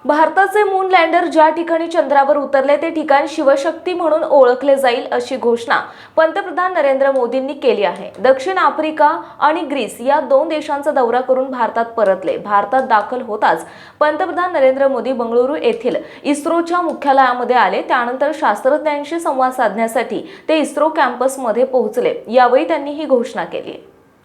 भारताचे moon lander ज्या ठिकाणी चंद्रावर उतरले ते ठिकाण शिवशक्ती म्हणून ओळखले जाईल अशी घोषणा पंतप्रधान नरेंद्र मोदींनी केली आहे। दक्षिण आफ्रिका आणि ग्रीस या दोन देशांचा दौरा करून भारतात परतले। भारतात दाखल होताच पंतप्रधान नरेंद्र मोदी बंगळुरू येथील इस्रोच्या मुख्यालयामध्ये आले। त्यानंतर शास्त्रज्ञांशी संवाद साधण्यासाठी ते इस्रो कॅम्पसमध्ये पोहोचले। यावेळी त्यांनी ही घोषणा केली।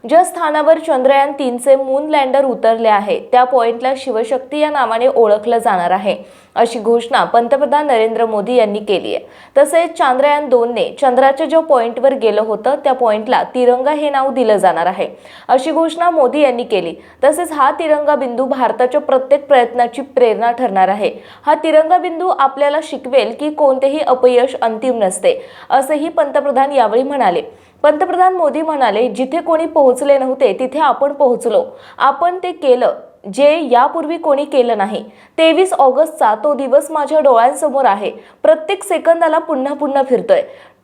ज्या स्थानावर चंद्रयान 3चे मून लँडर उतरले आहे त्या पॉइंटला शिवशक्ती या नावाने ओळखलं जाणार आहे अशी घोषणा पंतप्रधान नरेंद्र मोदी यांनी केली आहे। तसेच चांद्रयान 2ने चंद्राच्या जो पॉइंटवर गेलं होतं त्या पॉइंटला तिरंगा हे नाव दिलं जाणार आहे अशी घोषणा मोदी यांनी केली। तसेच हा तिरंगा बिंदू भारताच्या प्रत्येक प्रयत्नाची प्रेरणा ठरणार आहे। हा तिरंगा बिंदू आपल्याला शिकवेल की कोणतेही अपयश अंतिम नसते असेही पंतप्रधान यावेळी म्हणाले। पंतप्रधान मोदी म्हणाले, जिथे कोणी पोहोचले नव्हते तिथे आपण पोहोचलो। आपण ते केलं जे यापूर्वी कोणी केलं नाही। 23 ऑगस्टचा तो दिवस माझ्या डोळ्यांसमोर आहे। प्रत्येक सेकंदाला पुन्हा पुन्हा फिरतोय।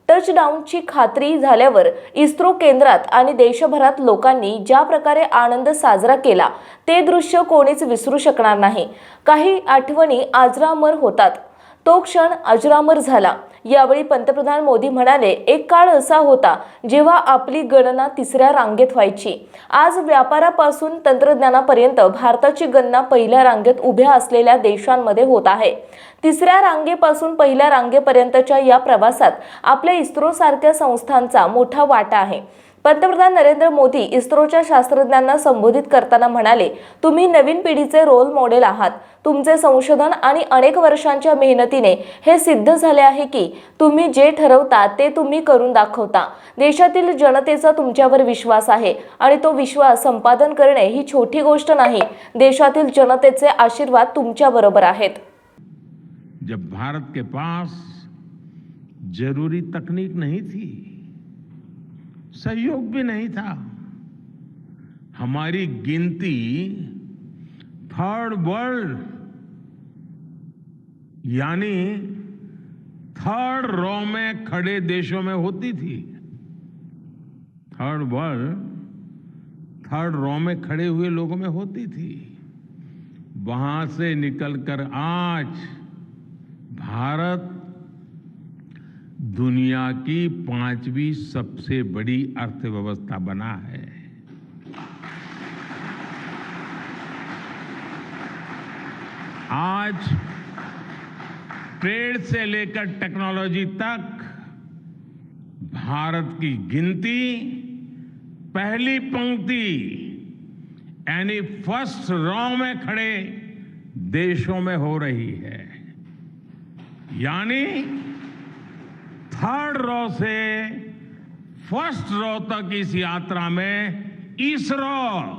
टचडाऊनची खात्री झाल्यावर इस्रो केंद्रात आणि देशभरात लोकांनी ज्या प्रकारे आनंद साजरा केला ते दृश्य कोणीच विसरू शकणार नाही। काही आठवणी अजरामर होतात। तो क्षण अजरामर झाला। यावेळी पंतप्रधान मोदी म्हणाले, एक काळ असा होता जेव्हा आपली गणना तिसऱ्या रांगेत व्हायची। आज व्यापारापासून तंत्रज्ञानापर्यंत भारताची गणना पहिल्या रांगेत उभ्या असलेल्या देशांमध्ये होत आहे। तिसऱ्या रांगेपासून पहिल्या रांगेपर्यंतच्या या प्रवासात आपल्या इस्रो सारख्या संस्थांचा मोठा वाटा आहे। पंतप्रधान नरेंद्र मोदी इस्रोच्या शास्त्रज्ञांना संबोधित करताना म्हणाले, तुम्ही नवीन पिढीचे रोल मॉडेल आहात। तुमचे संशोधन आणि अनेक वर्षांच्या मेहनतीने हे सिद्ध झाले आहे की तुम्ही जे ठरवता ते तुम्ही करून दाखवता। देशातील जनतेचा तुमच्यावर विश्वास आहे आणि तो विश्वास संपादन करणे ही छोटी गोष्ट नाही। देशातील जनतेचे आशीर्वाद तुमच्या बरोबर आहेत। जब भारत के पास जरूरी तकनीक नहीं थी, सहयोग भी नहीं था, हमारी गिनती थर्ड वर्ल्ड यानी थर्ड रॉ में खड़े देशों में होती थी। थर्ड वर्ल्ड थर्ड रॉ में खड़े हुए लोगों में होती थी। वहां से निकलकर आज भारत दुनिया की 5वीं सबसे बड़ी अर्थव्यवस्था बना है। आज ट्रेड से लेकर टेक्नोलॉजी तक भारत की गिनती पहली पंक्ति यानी फर्स्ट रॉ में खड़े देशों में हो रही है। यानी थर्ड रॉ से फर्स्ट रॉ तक इस यात्रा में इसरो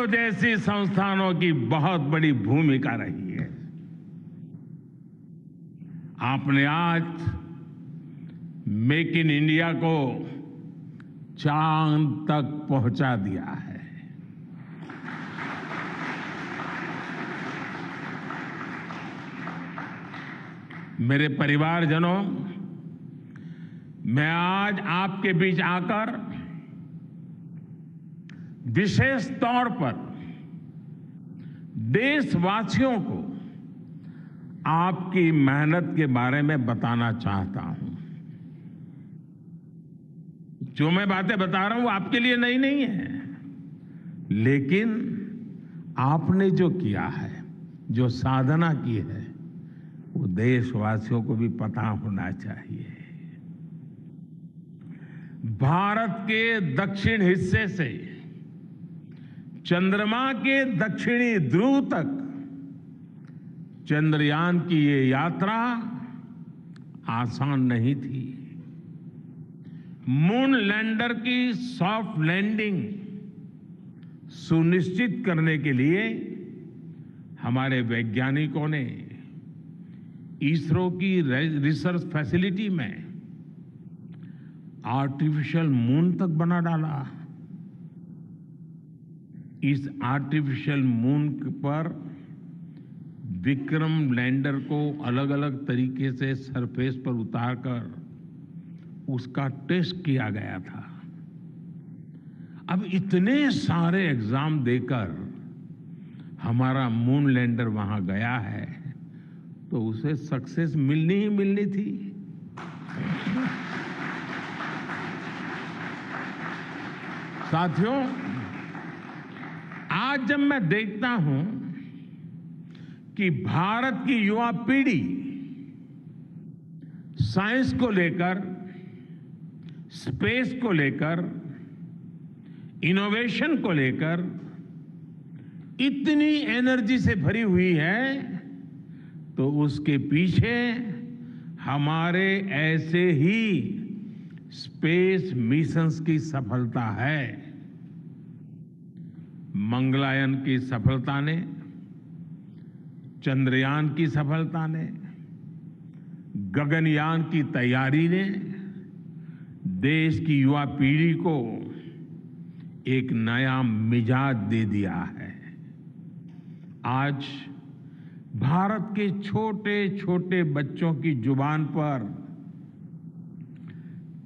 जैसी संस्थानों की बहुत बड़ी भूमिका रही है। आपने आज मेक इन इंडिया को चांद तक पहुंचा दिया है। मेरे परिवारजनों, मैं आज आपके बीच आकर विशेष तौर पर देशवासियों को आपकी मेहनत के बारे में बताना चाहता हूं। जो मैं बातें बता रहा हूं वो आपके लिए नई नहीं है, लेकिन आपने जो किया है, जो साधना की है, वो देशवासियों को भी पता होना चाहिए। भारत के दक्षिण हिस्से से चंद्रमा के दक्षिणी ध्रुव तक चंद्रयान की ये यात्रा आसान नहीं थी। मून लैंडर की सॉफ्ट लैंडिंग सुनिश्चित करने के लिए हमारे वैज्ञानिकों ने इसरो की रिसर्च फैसिलिटी में आर्टिफिशियल मून तक बना डाला। इस आर्टिफिशियल मून पर विक्रम लैंडर को अलग अलग तरीके से सरफेस पर उतारकर उसका टेस्ट किया गया था। अब इतने सारे एग्जाम देकर हमारा मून लैंडर वहां गया है तो उसे सक्सेस मिलनी ही मिलनी थी। साथियों, आज जब मैं देखता हूं कि भारत की युवा पीढ़ी साइंस को लेकर, स्पेस को लेकर, इनोवेशन को लेकर इतनी एनर्जी से भरी हुई है, तो उसके पीछे हमारे ऐसे ही स्पेस मिशंस की सफलता है। मंगलयान की सफलता ने, चंद्रयान की सफलता ने, गगनयान की तैयारी ने देश की युवा पीढ़ी को एक नया मिजाज दे दिया है। आज भारत के छोटे छोटे बच्चों की जुबान पर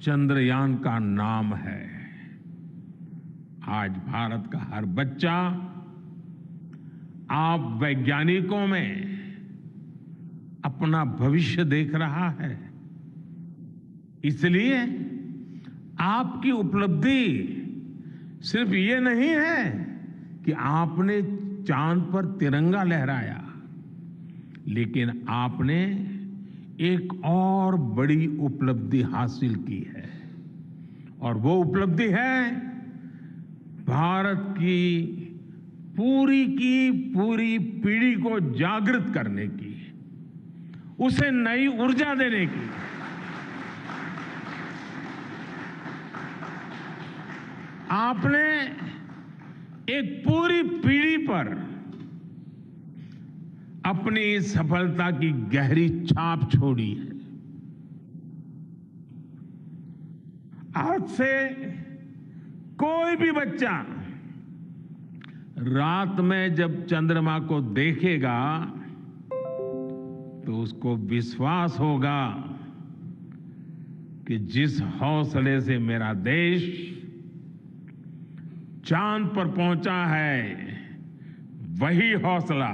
चंद्रयान का नाम है। आज भारत का हर बच्चा आप वैज्ञानिकों में अपना भविष्य देख रहा है। इसलिए आपकी उपलब्धि सिर्फ ये नहीं है कि आपने चांद पर तिरंगा लहराया, लेकिन आपने एक और बड़ी उपलब्धि हासिल की है, और वो उपलब्धि है भारत की पूरी पीढ़ी को जागृत करने की, उसे नई ऊर्जा देने की। आपने एक पूरी पीढ़ी पर अपनी इस सफलता की गहरी छाप छोड़ी है। आज से कोई भी बच्चा रात में जब चंद्रमा को देखेगा तो उसको विश्वास होगा कि जिस हौसले से मेरा देश चांद पर पहुंचा है, वही हौसला,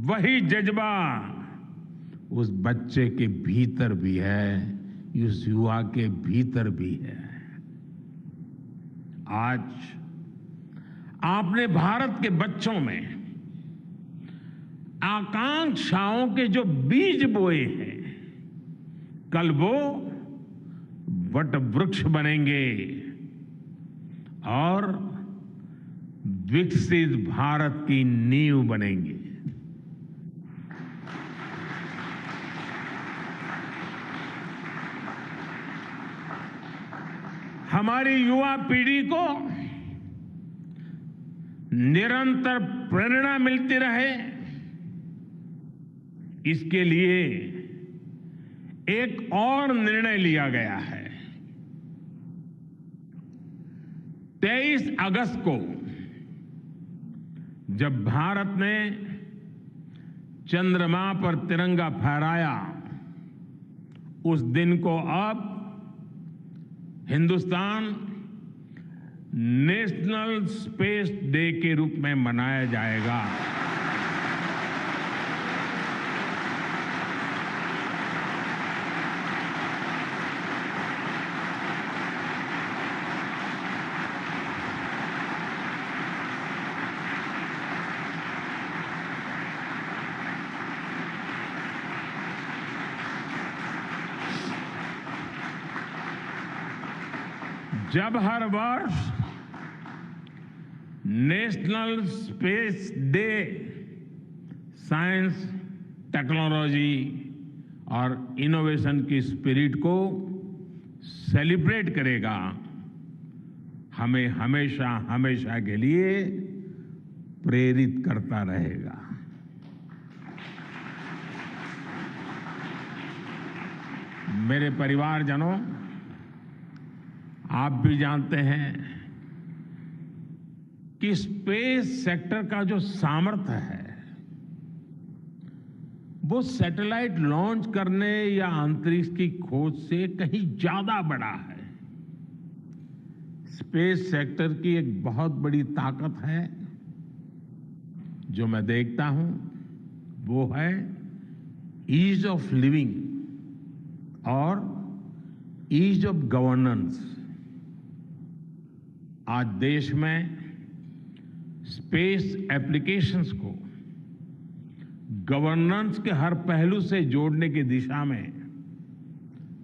वही जज्बा उस बच्चे के भीतर भी है, उस युवा के भीतर भी है। आज आपने भारत के बच्चों में आकांक्षाओं के जो बीज बोए हैं, कल वो वट वृक्ष बनेंगे और विकसित भारत की नींव बनेंगे। हमारी युवा पीढ़ी को निरंतर प्रेरणा मिलती रहे, इसके लिए एक और निर्णय लिया गया है। 23 अगस्त को जब भारत ने चंद्रमा पर तिरंगा फहराया, उस दिन को अब हिंदुस्तान नेशनल स्पेस डे के रूप में मनाया जाएगा। जब हर वर्ष national space day science, technology और इनोवेशन की स्पिरिट को सेलिब्रेट करेगा, हमें हमेशा हमेशा के लिए प्रेरित करता रहेगा। मेरे परिवारजनों, आप भी जानते हैं कि स्पेस सेक्टर का जो सामर्थ्य है वो सैटेलाइट लॉन्च करने या अंतरिक्ष की खोज से कहीं ज्यादा बड़ा है। स्पेस सेक्टर की एक बहुत बड़ी ताकत है जो मैं देखता हूं, वो है ईज ऑफ लिविंग और ईज ऑफ गवर्नेंस। आज देश में स्पेस एप्लीकेशंस को गवर्नेंस के हर पहलू से जोड़ने की दिशा में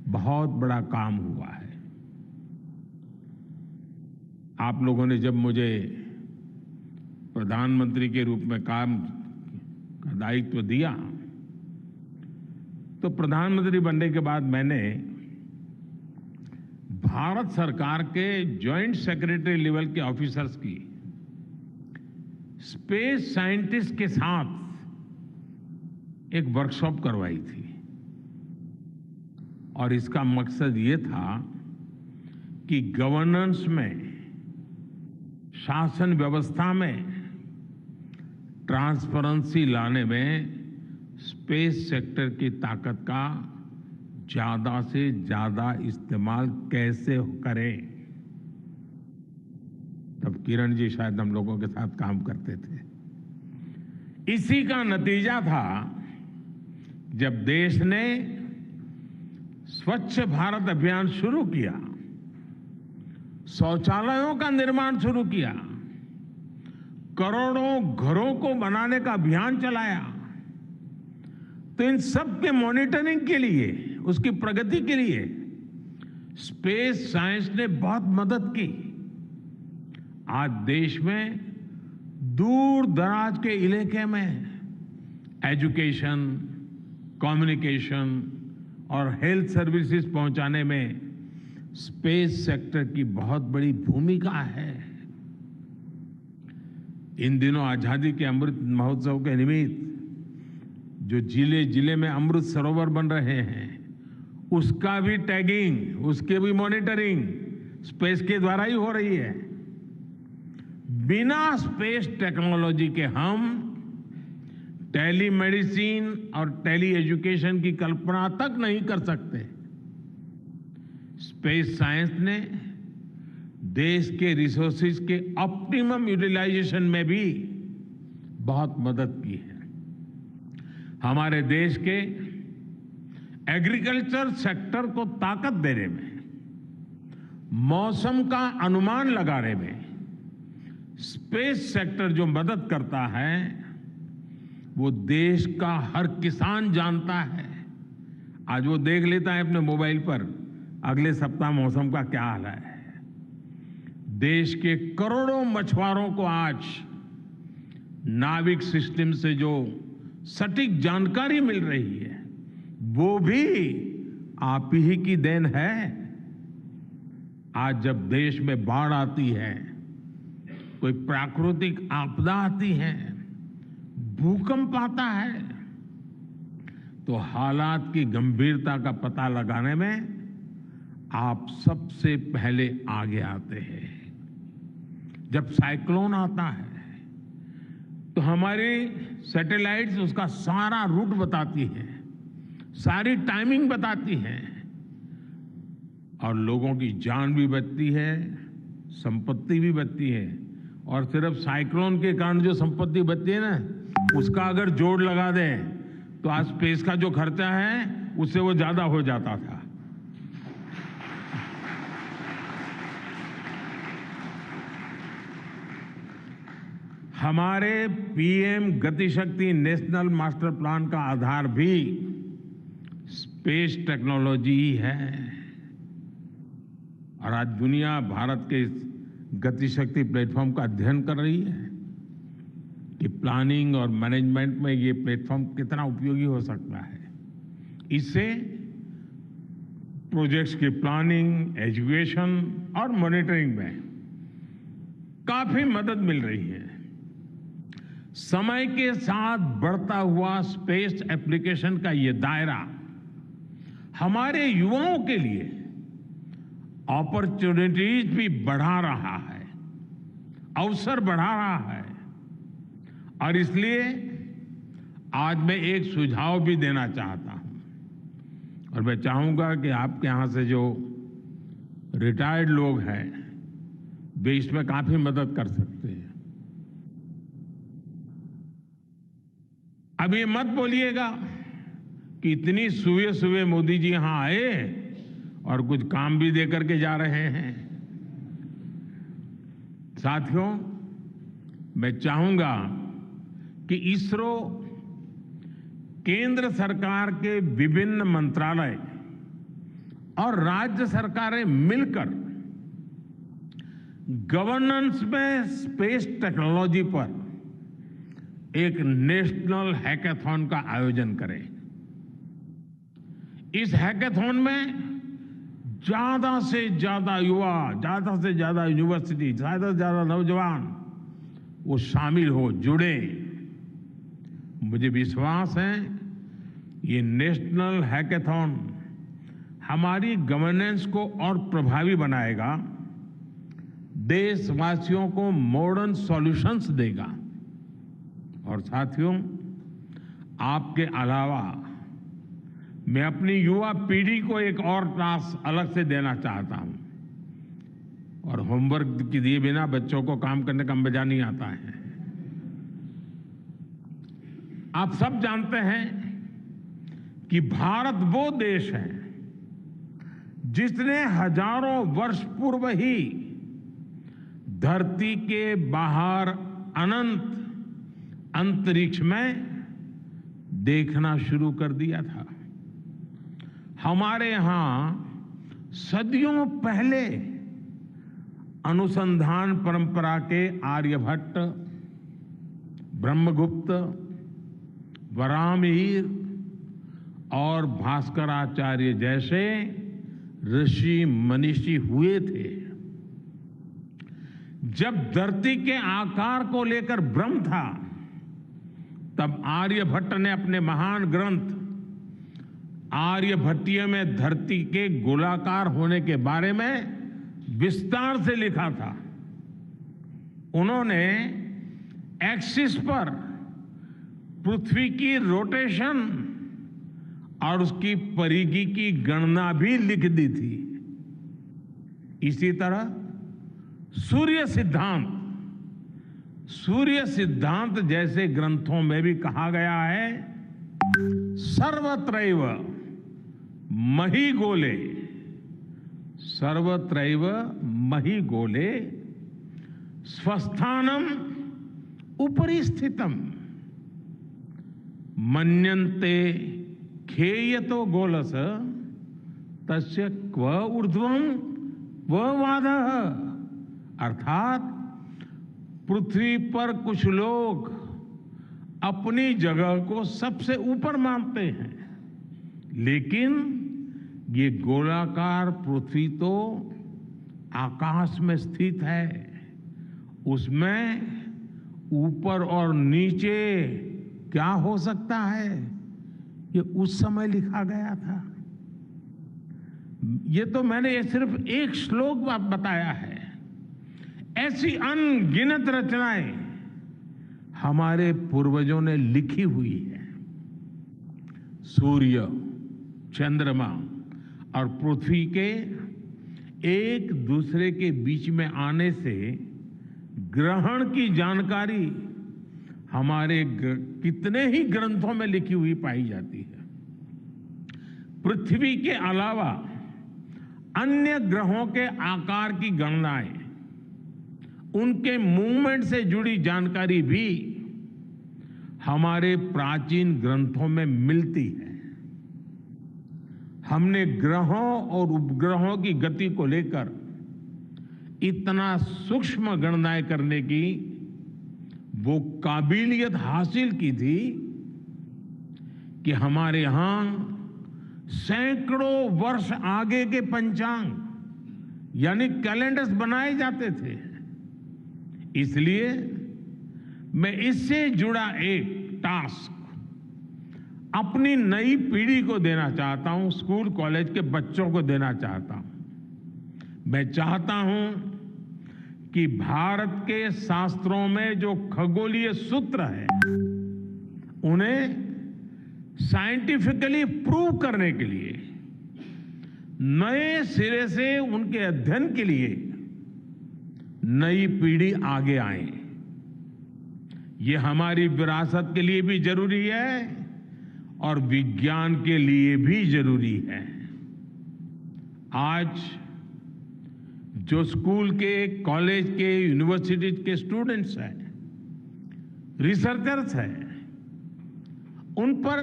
बहुत बड़ा काम हुआ है। आप लोगों ने जब मुझे प्रधानमंत्री के रूप में काम का दायित्व दिया, तो प्रधानमंत्री बनने के बाद मैंने भारत सरकार के जॉइंट सेक्रेटरी लेवल के ऑफिसर्स की स्पेस साइंटिस्ट के साथ एक वर्कशॉप करवाई थी और इसका मकसद ये था कि गवर्नेंस में, शासन व्यवस्था में ट्रांसपेरेंसी लाने में स्पेस सेक्टर की ताकत का ज्यादा से ज्यादा इस्तेमाल कैसे करें। तब किरण जी शायद हम लोगों के साथ काम करते थे। इसी का नतीजा था जब देश ने स्वच्छ भारत अभियान शुरू किया, शौचालयों का निर्माण शुरू किया, करोड़ों घरों को बनाने का अभियान चलाया। तो इन सब के मॉनिटरिंग के लिए, उसकी प्रगति के लिए स्पेस साइंस ने बहुत मदद की। आज देश में दूर दराज के इलाके में एजुकेशन, कम्युनिकेशन और हेल्थ सर्विसेज पहुंचाने में स्पेस सेक्टर की बहुत बड़ी भूमिका है। इन दिनों आजादी के अमृत महोत्सव के निमित्त जो जिले जिले में अमृत सरोवर बन रहे हैं, उसका भी टैगिंग, उसके भी मॉनिटरिंग स्पेस के द्वारा ही हो रही है। बिना स्पेस टेक्नोलॉजी के हम टेलीमेडिसिन और टेली एजुकेशन की कल्पना तक नहीं कर सकते। स्पेस साइंस ने देश के रिसोर्सेज के ऑप्टिमम यूटिलाइजेशन में भी बहुत मदद की है। हमारे देश के एग्रीकल्चर सेक्टर को ताकत देने में, मौसम का अनुमान लगाने में स्पेस सेक्टर जो मदद करता है, वो देश का हर किसान जानता है। आज वो देख लेता है अपने मोबाइल पर अगले सप्ताह मौसम का क्या हाल है। देश के करोड़ों मछुआरों को आज नाविक सिस्टम से जो सटीक जानकारी मिल रही है, वो भी आप ही की देन है। आज जब देश में बाढ़ आती है, कोई प्राकृतिक आपदा आती है, भूकंप आता है, तो हालात की गंभीरता का पता लगाने में आप सबसे पहले आगे आते हैं। जब साइक्लोन आता है तो हमारी सैटेलाइट्स उसका सारा रूट बताती हैं, सारी टाइमिंग बताती हैं और लोगों की जान भी बचती है, संपत्ति भी बचती है। और सिर्फ साइक्लोन के कारण जो संपत्ति बचती है ना, उसका अगर जोड़ लगा दें तो आज स्पेस का जो खर्चा है उससे वो ज्यादा हो जाता था। हमारे PM Gatishakti national master plan का आधार भी स्पेस टेक्नोलॉजी ही है। और आज दुनिया भारत के इस गतिशक्ति प्लेटफॉर्म का अध्ययन कर रही है कि प्लानिंग और मैनेजमेंट में ये प्लेटफॉर्म कितना उपयोगी हो सकता है। इससे प्रोजेक्ट्स की प्लानिंग, एजुकेशन और मॉनिटरिंग में काफी मदद मिल रही है। समय के साथ बढ़ता हुआ स्पेस एप्लीकेशन का ये दायरा हमारे युवाओं के लिए अपॉर्चुनिटीज भी बढ़ा रहा है, अवसर बढ़ा रहा है। और इसलिए आज मैं एक सुझाव भी देना चाहता हूं और मैं चाहूंगा कि आपके यहां से जो रिटायर्ड लोग हैं वे इसमें काफी मदद कर सकते हैं। अब ये मत बोलिएगा कि इतनी सुबह सुबह मोदी जी यहां आए और कुछ काम भी दे करके जा रहे हैं। साथियों, मैं चाहूंगा कि इसरो केंद्र सरकार के विभिन्न मंत्रालय और राज्य सरकारें मिलकर गवर्नेंस में स्पेस टेक्नोलॉजी पर एक नेशनल हैकाथॉन का आयोजन करें। इस हैकाथॉन में ज्यादा से ज्यादा युवा, ज्यादा से ज्यादा यूनिवर्सिटी, ज्यादा से ज्यादा नौजवान वो शामिल हो, जुड़े। मुझे विश्वास है ये नेशनल हैकाथॉन हमारी गवर्नेंस को और प्रभावी बनाएगा, देशवासियों को मॉडर्न सॉल्यूशंस देगा। और साथियों, आपके अलावा मैं अपनी युवा पीढ़ी को एक और टास्क अलग से देना चाहता हूं। और होमवर्क के दिए बिना बच्चों को काम करने का मजा नहीं आता है। आप सब जानते हैं कि भारत वो देश है जिसने हजारों वर्ष पूर्व ही धरती के बाहर अनंत अंतरिक्ष में देखना शुरू कर दिया था। हमारे यहां सदियों पहले अनुसंधान परंपरा के आर्यभट्ट, ब्रह्मगुप्त, वराहमिहिर और भास्कराचार्य जैसे ऋषि मनीषी हुए थे। जब धरती के आकार को लेकर भ्रम था, तब आर्यभट्ट ने अपने महान ग्रंथ आर्यभट्टीय में धरती के गोलाकार होने के बारे में विस्तार से लिखा था। उन्होंने एक्सिस पर पृथ्वी की रोटेशन और उसकी परिधि की गणना भी लिख दी थी। इसी तरह सूर्य सिद्धांत जैसे ग्रंथों में भी कहा गया है, सर्वत्रैव महिगोले, सर्वत्रैव महिगोले स्वस्थानम उपरि स्थितम मन्यन्ते खेयतो गोलस तस्य क्व ऊर्ध्वं क्व वादः। अर्थात पृथ्वी पर कुछ लोग अपनी जगह को सबसे ऊपर मानते हैं, लेकिन ये गोलाकार पृथ्वी तो आकाश में स्थित है, उसमें ऊपर और नीचे क्या हो सकता है, ये उस समय लिखा गया था। ये तो मैंने सिर्फ एक श्लोक बताया है। ऐसी अनगिनत रचनाएं हमारे पूर्वजों ने लिखी हुई है। सूर्य, चंद्रमा और पृथ्वी के एक दूसरे के बीच में आने से ग्रहण की जानकारी हमारे कितने ही ग्रंथों में लिखी हुई पाई जाती है। पृथ्वी के अलावा अन्य ग्रहों के आकार की गणनाएं, उनके मूवमेंट से जुड़ी जानकारी भी हमारे प्राचीन ग्रंथों में मिलती है। हमने ग्रहों और उपग्रहों की गति को लेकर इतना सूक्ष्म गणनाएं करने की वो काबिलियत हासिल की थी कि हमारे यहां सैकड़ों वर्ष आगे के पंचांग यानी कैलेंडर्स बनाए जाते थे। इसलिए मैं इससे जुड़ा एक टास्क अपनी नई पीढ़ी को देना चाहता हूं, स्कूल कॉलेज के बच्चों को देना चाहता हूं। मैं चाहता हूं कि भारत के शास्त्रों में जो खगोलीय सूत्र है उन्हें साइंटिफिकली प्रूव करने के लिए, नए सिरे से उनके अध्ययन के लिए नई पीढ़ी आगे आए। ये हमारी विरासत के लिए भी जरूरी है और विज्ञान के लिए भी जरूरी है। आज जो स्कूल के, कॉलेज के, यूनिवर्सिटी के स्टूडेंट्स हैं, रिसर्चर्स हैं, उन पर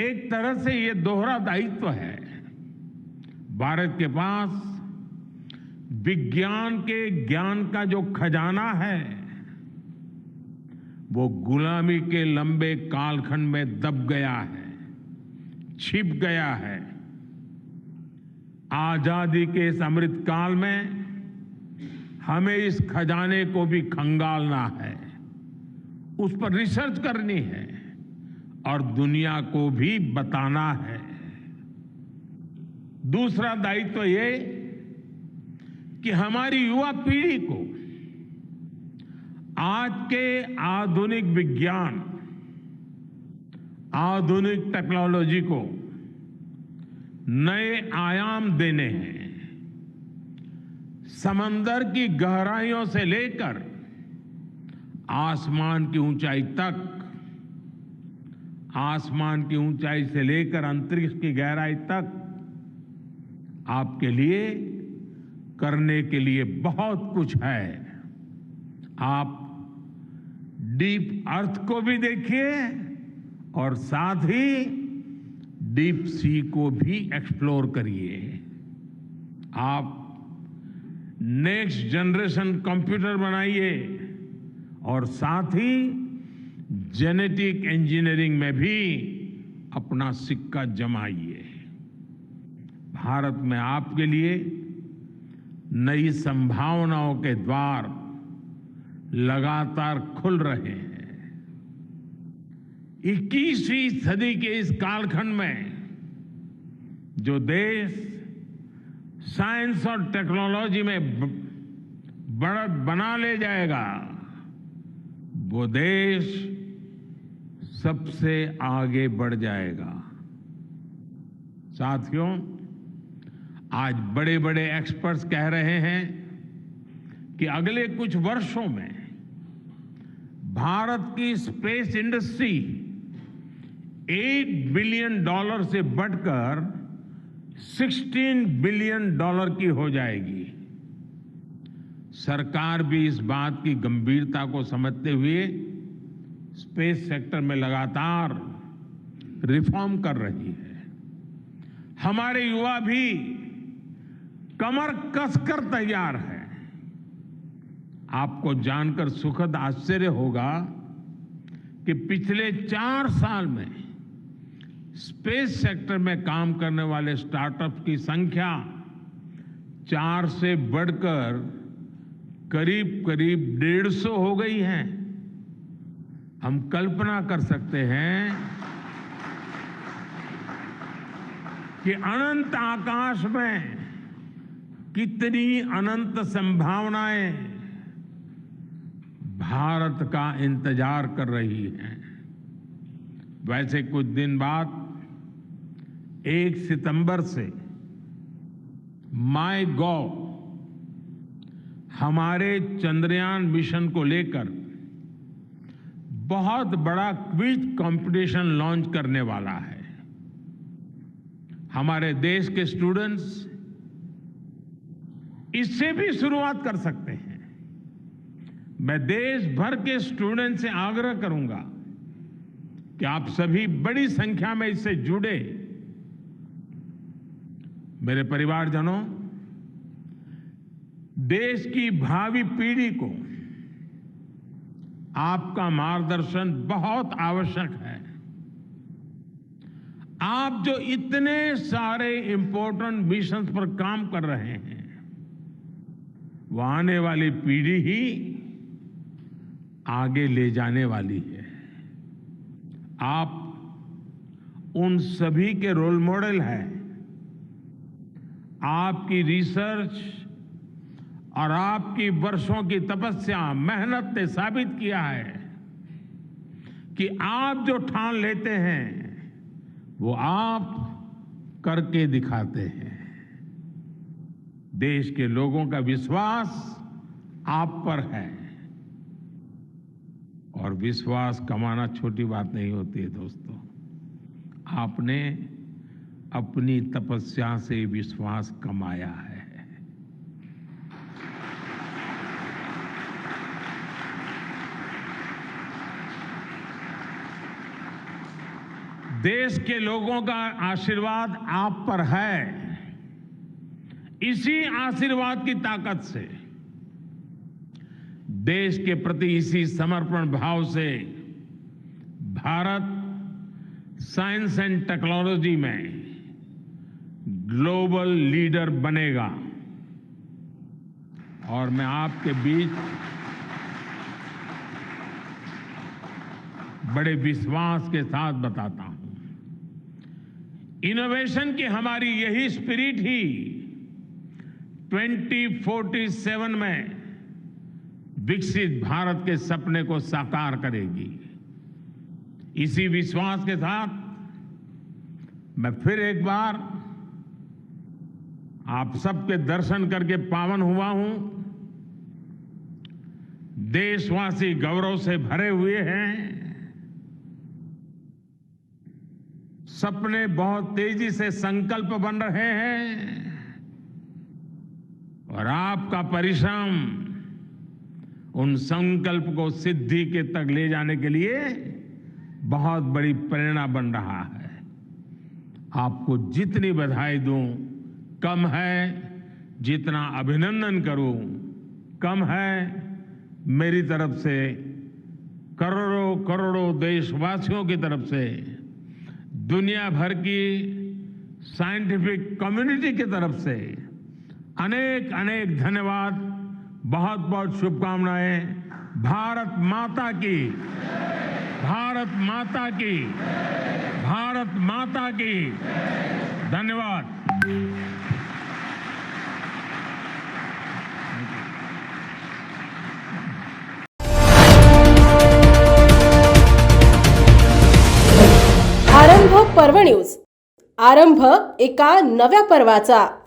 एक तरह से ये दोहरा दायित्व है। भारत के पास विज्ञान के ज्ञान का जो खजाना है वो गुलामी के लंबे कालखंड में दब गया है, छिप गया है। आजादी के इस अमृत काल में हमें इस खजाने को भी खंगालना है, उस पर रिसर्च करनी है और दुनिया को भी बताना है। दूसरा दायित्व ये कि हमारी युवा पीढ़ी को आज के आधुनिक विज्ञान, आधुनिक टेक्नोलॉजी को नए आयाम देने हैं। समंदर की गहराइयों से लेकर आसमान की ऊंचाई तक, आसमान की ऊंचाई से लेकर अंतरिक्ष की गहराई तक आपके लिए करने के लिए बहुत कुछ है। आप डीप अर्थ को भी देखिए और साथ ही डीप सी को भी एक्सप्लोर करिए। आप नेक्स्ट जनरेशन कंप्यूटर बनाइए और साथ ही जेनेटिक इंजीनियरिंग में भी अपना सिक्का जमाइए। भारत में आपके लिए नई संभावनाओं के द्वार लगातार खुल रहे हैं। 21वीं सदी के इस कालखंड में जो देश साइंस और टेक्नोलॉजी में बढ़त बना ले जाएगा, वो देश सबसे आगे बढ़ जाएगा। साथियों, आज बड़े बड़े एक्सपर्ट्स कह रहे हैं कि अगले कुछ वर्षों में भारत की स्पेस इंडस्ट्री $8 बिलियन से बढ़कर $16 बिलियन की हो जाएगी। सरकार भी इस बात की गंभीरता को समझते हुए स्पेस सेक्टर में लगातार रिफॉर्म कर रही है। हमारे युवा भी कमर कसकर तैयार है। आपको जानकर सुखद आश्चर्य होगा कि पिछले 4 साल में स्पेस सेक्टर में काम करने वाले स्टार्टअप्स की संख्या 4 से बढ़कर करीब करीब 150 हो गई है। हम कल्पना कर सकते हैं कि अनंत आकाश में कितनी अनंत संभावनाएं भारत का इंतजार कर रही हैं। वैसे कुछ दिन बाद 1 सितंबर से MyGov हमारे चंद्रयान मिशन को लेकर बहुत बड़ा क्विज कंपटीशन लॉन्च करने वाला है। हमारे देश के स्टूडेंट्स इससे भी शुरुआत कर सकते हैं। मैं देश भर के स्टूडेंट से आग्रह करूंगा कि आप सभी बड़ी संख्या में इससे जुड़े। मेरे परिवारजनों, देश की भावी पीढ़ी को आपका मार्गदर्शन बहुत आवश्यक है। आप जो इतने सारे इंपॉर्टेंट मिशंस पर काम कर रहे हैं, वो आने वाली पीढ़ी ही आगे ले जाने वाली है। आप उन सभी के रोल मॉडल हैं। आपकी रिसर्च और आपकी वर्षों की तपस्या, मेहनत ने साबित किया है कि आप जो ठान लेते हैं वो आप करके दिखाते हैं। देश के लोगों का विश्वास आप पर है और विश्वास कमाना छोटी बात नहीं होती है दोस्तों। आपने अपनी तपस्या से विश्वास कमाया है। देश के लोगों का आशीर्वाद आप पर है। इसी आशीर्वाद की ताकत से, देश के प्रति इसी समर्पण भाव से भारत साइंस एंड टेक्नोलॉजी में ग्लोबल लीडर बनेगा। और मैं आपके बीच बड़े विश्वास के साथ बताता हूं, इनोवेशन की हमारी यही स्पिरिट ही 2047 में विकसित भारत के सपने को साकार करेगी। इसी विश्वास के साथ मैं फिर एक बार आप सबके दर्शन करके पावन हुआ हूं। देशवासी गौरव से भरे हुए हैं। सपने बहुत तेजी से संकल्प बन रहे हैं और आपका परिश्रम उन संकल्प को सिद्धि के तक ले जाने के लिए बहुत बड़ी प्रेरणा बन रहा है। आपको जितनी बधाई दूं कम है, जितना अभिनंदन करूं कम है। मेरी तरफ से करोड़ों करोड़ों देशवासियों की तरफ से, दुनिया भर की साइंटिफिक कम्युनिटी की तरफ से अनेक अनेक धन्यवाद, बहुत बहुत शुभकामनाएं। भारत माता की, भारत माता की, भारत माता की। धन्यवाद। आरंभ पर्व न्यूज. आरंभ एका नव्या पर्वाचा.